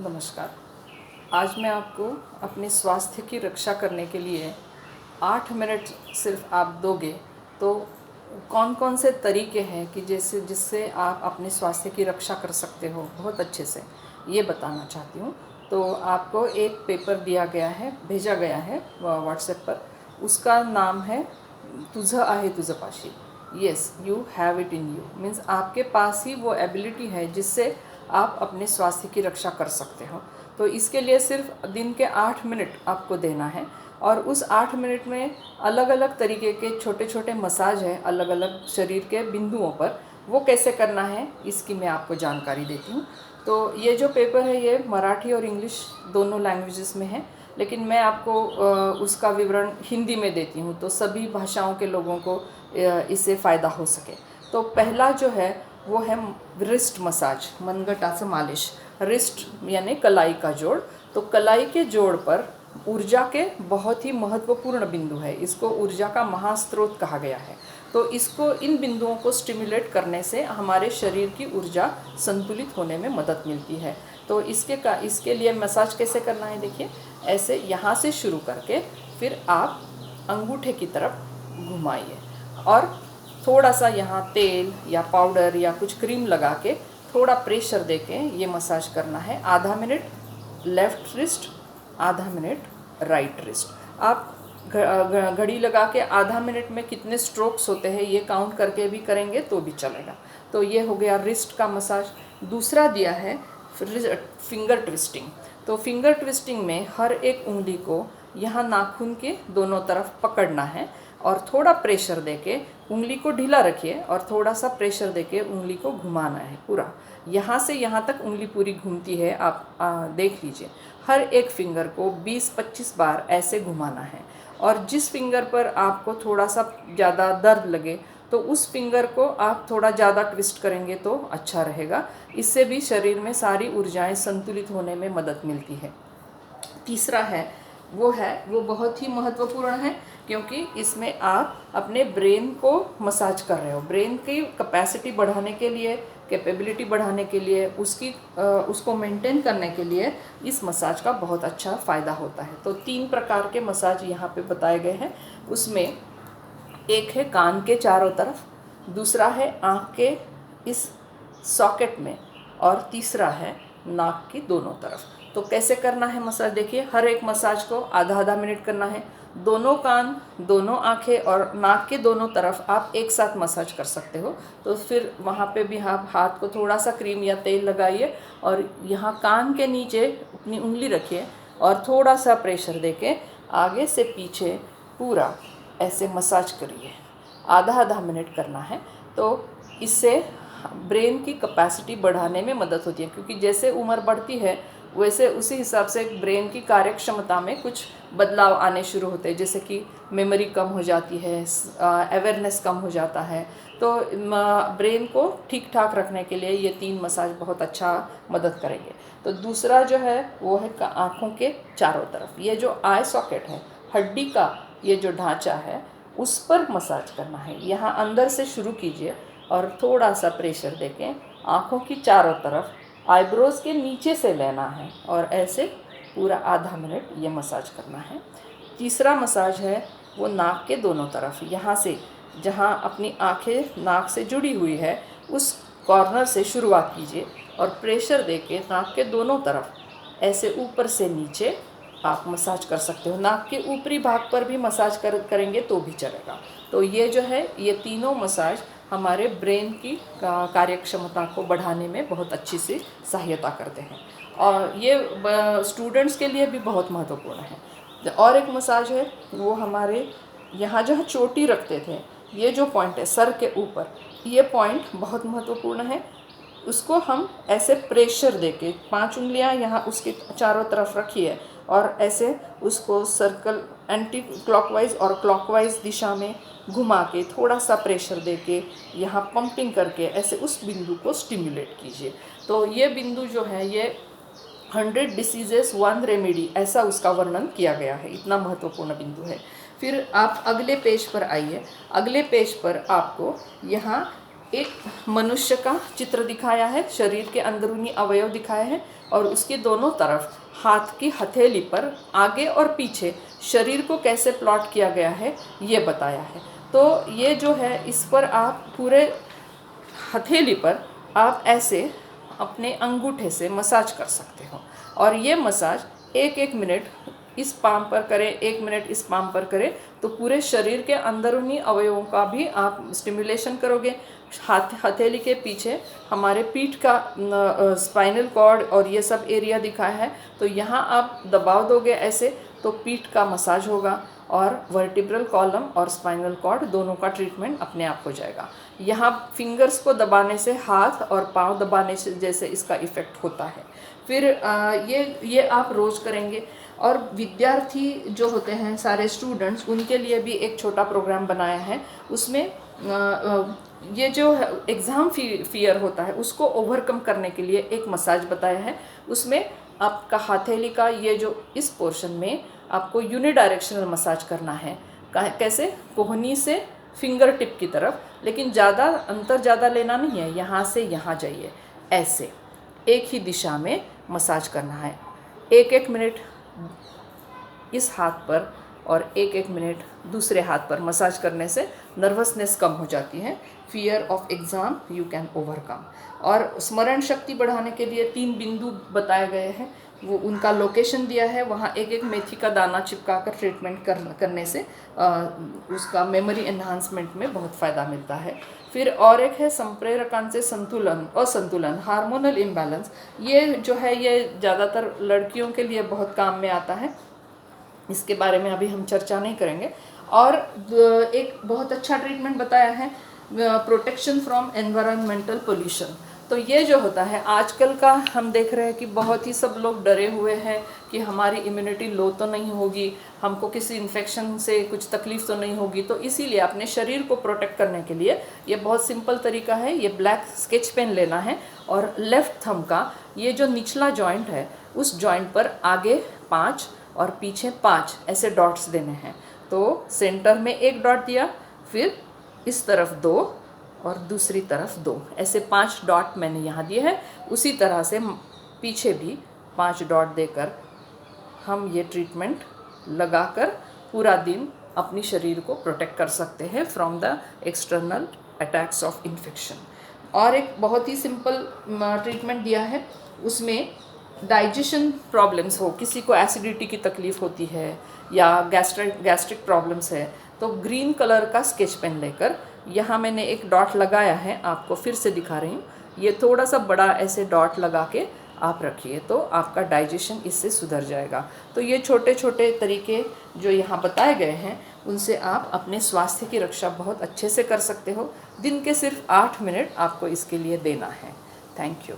नमस्कार। आज मैं आपको अपने स्वास्थ्य की रक्षा करने के लिए 8 मिनट सिर्फ आप दोगे तो कौन कौन से तरीके हैं कि जिससे आप अपने स्वास्थ्य की रक्षा कर सकते हो बहुत अच्छे से, ये बताना चाहती हूँ। तो आपको एक पेपर दिया गया है, भेजा गया है व्हाट्सएप पर। उसका नाम है तुझं आहे तुझं पाशी। Yes, you have it in you means आपके पास ही वो एबिलिटी है जिससे आप अपने स्वास्थ्य की रक्षा कर सकते हो। तो इसके लिए सिर्फ दिन के 8 मिनट आपको देना है और उस 8 मिनट में अलग अलग तरीके के छोटे छोटे मसाज हैं अलग अलग शरीर के बिंदुओं पर। वो कैसे करना है इसकी मैं आपको जानकारी देती हूँ। तो ये जो पेपर है ये मराठी और इंग्लिश दोनों लैंग्वेजेस में है, लेकिन मैं आपको उसका विवरण हिंदी में देती हूँ तो सभी भाषाओं के लोगों को इससे फ़ायदा हो सके। तो पहला जो है वो है रिस्ट मसाज, मनगटाचं मालिश। रिस्ट यानी कलाई का जोड़। तो कलाई के जोड़ पर ऊर्जा के बहुत ही महत्वपूर्ण बिंदु है, इसको ऊर्जा का महास्रोत कहा गया है। तो इसको इन बिंदुओं को स्टिमुलेट करने से हमारे शरीर की ऊर्जा संतुलित होने में मदद मिलती है। तो इसके लिए मसाज कैसे करना है, देखिए ऐसे यहाँ से शुरू करके फिर आप अंगूठे की तरफ घुमाइए और थोड़ा सा यहाँ तेल या पाउडर या कुछ क्रीम लगा के थोड़ा प्रेशर दे के ये मसाज करना है। आधा मिनट लेफ़्ट रिस्ट, आधा मिनट राइट रिस्ट। आप घड़ी लगा के आधा मिनट में कितने स्ट्रोक्स होते हैं ये काउंट करके भी करेंगे तो भी चलेगा। तो ये हो गया रिस्ट का मसाज। दूसरा दिया है फिंगर ट्विस्टिंग। तो फिंगर ट्विस्टिंग में हर एक उंगली को यहाँ नाखून के दोनों तरफ पकड़ना है और थोड़ा प्रेशर देके उंगली को ढीला रखिए और थोड़ा सा प्रेशर देके उंगली को घुमाना है पूरा। यहाँ से यहाँ तक उंगली पूरी घूमती है, आप देख लीजिए। हर एक फिंगर को 20-25 बार ऐसे घुमाना है और जिस फिंगर पर आपको थोड़ा सा ज़्यादा दर्द लगे तो उस फिंगर को आप थोड़ा ज़्यादा ट्विस्ट करेंगे तो अच्छा रहेगा। इससे भी शरीर में सारी ऊर्जाएं संतुलित होने में मदद मिलती है। तीसरा है वो बहुत ही महत्वपूर्ण है क्योंकि इसमें आप अपने ब्रेन को मसाज कर रहे हो। ब्रेन की कैपेसिटी बढ़ाने के लिए, कैपेबिलिटी बढ़ाने के लिए, उसको मेंटेन करने के लिए इस मसाज का बहुत अच्छा फ़ायदा होता है। तो 3 प्रकार के मसाज यहाँ पे बताए गए हैं। उसमें एक है कान के चारों तरफ, दूसरा है आँख के इस सॉकेट में और तीसरा है नाक की दोनों तरफ। तो कैसे करना है मसाज, देखिए हर एक मसाज को आधा आधा मिनट करना है। दोनों कान, दोनों आंखें और नाक के दोनों तरफ आप एक साथ मसाज कर सकते हो। तो फिर वहाँ पे भी आप हाथ को थोड़ा सा क्रीम या तेल लगाइए और यहाँ कान के नीचे अपनी उंगली रखिए और थोड़ा सा प्रेशर देके आगे से पीछे पूरा ऐसे मसाज करिए। आधा आधा मिनट करना है। तो इससे ब्रेन की कैपेसिटी बढ़ाने में मदद होती है क्योंकि जैसे उम्र बढ़ती है वैसे उसी हिसाब से ब्रेन की कार्यक्षमता में कुछ बदलाव आने शुरू होते हैं, जैसे कि मेमोरी कम हो जाती है, अवेयरनेस कम हो जाता है। तो ब्रेन को ठीक ठाक रखने के लिए ये 3 मसाज बहुत अच्छा मदद करेंगे। तो दूसरा जो है वो है आँखों के चारों तरफ। ये जो आई सॉकेट है, हड्डी का ये जो ढांचा है उस पर मसाज करना है। यहाँ अंदर से शुरू कीजिए और थोड़ा सा प्रेशर देके आँखों की चारों तरफ आईब्रोज़ के नीचे से लेना है और ऐसे पूरा आधा मिनट ये मसाज करना है। तीसरा मसाज है वो नाक के दोनों तरफ। यहाँ से जहाँ अपनी आँखें नाक से जुड़ी हुई है उस कॉर्नर से शुरुआत कीजिए और प्रेशर देके नाक के दोनों तरफ ऐसे ऊपर से नीचे आप मसाज कर सकते हो। नाक के ऊपरी भाग पर भी मसाज करेंगे तो भी चलेगा। तो ये जो है ये तीनों मसाज हमारे ब्रेन की कार्यक्षमता को बढ़ाने में बहुत अच्छी सी सहायता करते हैं और ये स्टूडेंट्स के लिए भी बहुत महत्वपूर्ण है। और एक मसाज है वो हमारे यहाँ जहाँ चोटी रखते थे, ये जो पॉइंट है सर के ऊपर, ये पॉइंट बहुत महत्वपूर्ण है। उसको हम ऐसे प्रेशर देके 5 उंगलियां यहाँ उसके चारों तरफ रखिए और ऐसे उसको सर्कल एंटी क्लॉकवाइज और क्लॉकवाइज दिशा में घुमा के थोड़ा सा प्रेशर देके यहाँ पंपिंग करके ऐसे उस बिंदु को स्टिमुलेट कीजिए। तो ये बिंदु जो है ये 100 डिसीजेस 1 रेमेडी ऐसा उसका वर्णन किया गया है, इतना महत्वपूर्ण बिंदु है। फिर आप अगले पेज पर आइए। अगले पेज पर आपको यहाँ एक मनुष्य का चित्र दिखाया है, शरीर के अंदरूनी अवयव दिखाए हैं और उसके दोनों तरफ हाथ की हथेली पर आगे और पीछे शरीर को कैसे प्लॉट किया गया है ये बताया है। तो ये जो है इस पर आप पूरे हथेली पर आप ऐसे अपने अंगूठे से मसाज कर सकते हो और ये मसाज 1-1 मिनट इस पाम पर करें, 1 मिनट इस पाम पर करें, तो पूरे शरीर के अंदरूनी अवयवों का भी आप स्टिमुलेशन करोगे। हथेली के पीछे हमारे पीठ का स्पाइनल कॉर्ड और ये सब एरिया दिखाया है, तो यहाँ आप दबाव दोगे ऐसे तो पीठ का मसाज होगा और वर्टिब्रल कॉलम और स्पाइनल कॉर्ड दोनों का ट्रीटमेंट अपने आप हो जाएगा। यहाँ फिंगर्स को दबाने से, हाथ और पाँव दबाने से जैसे इसका इफ़ेक्ट होता है। फिर ये आप रोज़ करेंगे। और विद्यार्थी जो होते हैं, सारे स्टूडेंट्स, उनके लिए भी एक छोटा प्रोग्राम बनाया है। उसमें ये जो एग्ज़ाम फियर होता है उसको ओवरकम करने के लिए एक मसाज बताया है। उसमें आपका हथेली का ये जो इस पोर्शन में आपको यूनिडायरेक्शनल मसाज करना है। कैसे? कोहनी से फिंगर टिप की तरफ, लेकिन ज़्यादा लेना नहीं है। यहाँ से यहाँ जाइए, ऐसे एक ही दिशा में मसाज करना है। 1-1 मिनट इस हाथ पर और 1-1 मिनट दूसरे हाथ पर मसाज करने से नर्वसनेस कम हो जाती है। Fear of exam you can overcome. और स्मरण शक्ति बढ़ाने के लिए 3 बिंदु बताए गए हैं, वो उनका लोकेशन दिया है। वहाँ 1-1 मेथी का दाना चिपका कर ट्रीटमेंट करने से उसका मेमोरी एनहांसमेंट में बहुत फ़ायदा मिलता है। फिर और एक है संप्रेरकांचे असंतुलन, हार्मोनल इम्बैलेंस। ये जो है ये ज़्यादातर लड़कियों के लिए बहुत काम में आता है, इसके बारे में अभी हम चर्चा नहीं करेंगे। और एक बहुत अच्छा ट्रीटमेंट बताया है, प्रोटेक्शन फ्रॉम एनवायरमेंटल पोल्यूशन। तो ये जो होता है आजकल का, हम देख रहे हैं कि बहुत ही सब लोग डरे हुए हैं कि हमारी इम्यूनिटी लो तो नहीं होगी, हमको किसी इन्फेक्शन से कुछ तकलीफ़ तो नहीं होगी। तो इसीलिए अपने शरीर को प्रोटेक्ट करने के लिए ये बहुत सिंपल तरीका है। ये ब्लैक स्केच पेन लेना है और लेफ़्ट थंब का ये जो निचला जॉइंट है उस जॉइंट पर आगे 5 और पीछे 5 ऐसे डॉट्स देने हैं। तो सेंटर में 1 डॉट दिया, फिर इस तरफ 2 और दूसरी तरफ 2, ऐसे 5 डॉट मैंने यहाँ दिए हैं। उसी तरह से पीछे भी 5 डॉट देकर हम ये ट्रीटमेंट लगाकर पूरा दिन अपनी शरीर को प्रोटेक्ट कर सकते हैं from the external attacks of infection. और एक बहुत ही सिंपल ट्रीटमेंट दिया है, उसमें डाइजेशन प्रॉब्लम्स हो, किसी को एसिडिटी की तकलीफ़ होती है या गैस्ट्रिक प्रॉब्लम्स है, तो ग्रीन कलर का स्केच पेन लेकर यहाँ मैंने एक डॉट लगाया है, आपको फिर से दिखा रही हूँ। ये थोड़ा सा बड़ा ऐसे डॉट लगा के आप रखिए तो आपका डाइजेशन इससे सुधर जाएगा। तो ये छोटे छोटे तरीके जो यहाँ बताए गए हैं उनसे आप अपने स्वास्थ्य की रक्षा बहुत अच्छे से कर सकते हो। दिन के सिर्फ 8 मिनट आपको इसके लिए देना है। Thank you.